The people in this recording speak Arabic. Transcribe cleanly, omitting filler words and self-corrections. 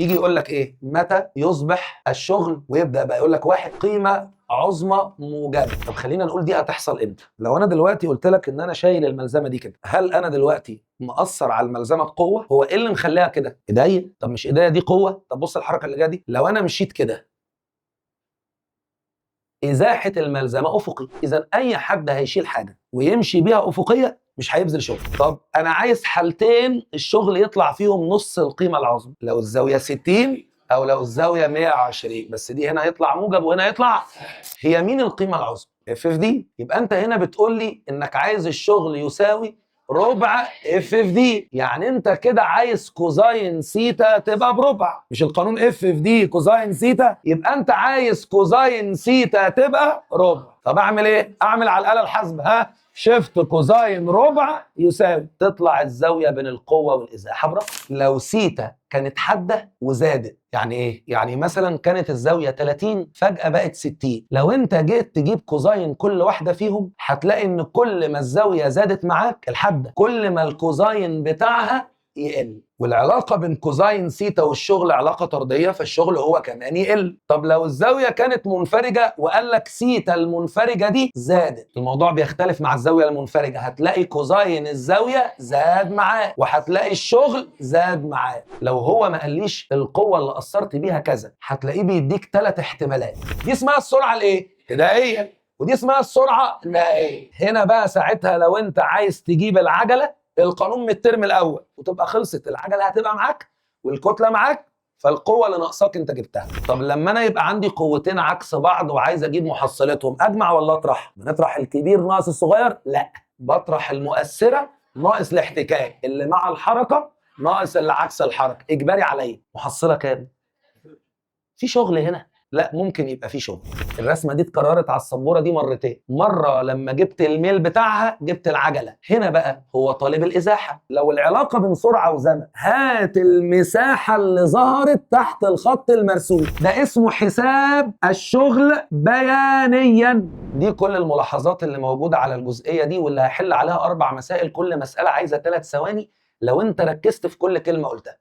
يجي يقول لك ايه؟ متى يصبح الشغل، ويبدا بقى يقول لك واحد قيمه عظمى موجبه. طب خلينا نقول دي هتحصل امتى؟ لو انا دلوقتي قلت لك ان انا شايل الملزمه دي كده، هل انا دلوقتي مأثر على الملزمه بقوه؟ هو ايه اللي مخليها كده؟ ايديا؟ طب مش ايديا دي قوه؟ طب بص الحركه اللي جايه دي، لو انا مشيت كده ازاحه الملزمه افقي، اذا اي حد هيشيل حاجه ويمشي بيها افقيه مش هيبذل شغل. طب انا عايز حالتين الشغل يطلع فيهم نص القيمه العظمى، لو الزاويه 60 او لو الزاويه 120، بس دي هنا يطلع موجب وهنا يطلع. هي مين القيمه العظمى؟ اف اف دي. يبقى انت هنا بتقول لي انك عايز الشغل يساوي ربع اف اف دي، يعني انت كده عايز كوزاين سيتا تبقى بربع. مش القانون اف اف دي كوزاين سيتا؟ يبقى انت عايز كوزاين سيتا تبقى ربع. طب اعمل ايه؟ اعمل على الاله الحاسبه، ها، شيفت كوزاين ربع يساوي، تطلع الزاويه بين القوه والازاحه بربع. لو سيتا كانت حاده وزادت، يعني ايه؟ يعني مثلا كانت الزاويه 30 فجاه بقت 60، لو انت جيت تجيب كوزاين كل واحده فيهم هتلاقي ان كل ما الزاويه زادت معاك الحاده كل ما الكوزاين بتاعها يقل. والعلاقه بين كوزاين سيتا والشغل علاقه طرديه، فالشغل هو كمان يقل. طب لو الزاويه كانت منفرجه وقال لك سيتا المنفرجه دي زادت، الموضوع بيختلف مع الزاويه المنفرجه، هتلاقي كوزاين الزاويه زاد معاه وهتلاقي الشغل زاد معاه. لو هو ما قاليش القوه اللي اثرت بيها كذا، هتلاقيه بيديك 3 احتمالات. دي اسمها السرعه الايه؟ ابتدائيه، ودي اسمها السرعه النهائيه. هنا بقى ساعتها لو انت عايز تجيب العجله، القانون من الترم الاول وتبقى خلصت، العجله هتبقى معاك والكتله معاك، فالقوه اللي ناقصاك انت جبتها. طب لما انا يبقى عندي قوتين عكس بعض وعايز اجيب محصلتهم، اجمع ولا اطرح؟ بنطرح الكبير ناقص الصغير؟ لا، بطرح المؤثره ناقص الاحتكاك، اللي مع الحركه ناقص اللي عكس الحركه، اجباري عليا. محصله كام؟ في شغل هنا؟ لا، ممكن يبقى في شغل. الرسمه دي اتكررت على السبوره دي مرتين، مره لما جبت الميل بتاعها جبت العجله، هنا بقى هو طالب الازاحه. لو العلاقه بين سرعه وزمن، هات المساحه اللي ظهرت تحت الخط المرسوم، ده اسمه حساب الشغل بيانيا. دي كل الملاحظات اللي موجوده على الجزئيه دي، واللي هحل عليها 4 مسائل، كل مساله عايزه 3 ثواني لو انت ركزت في كل كلمه قلتها.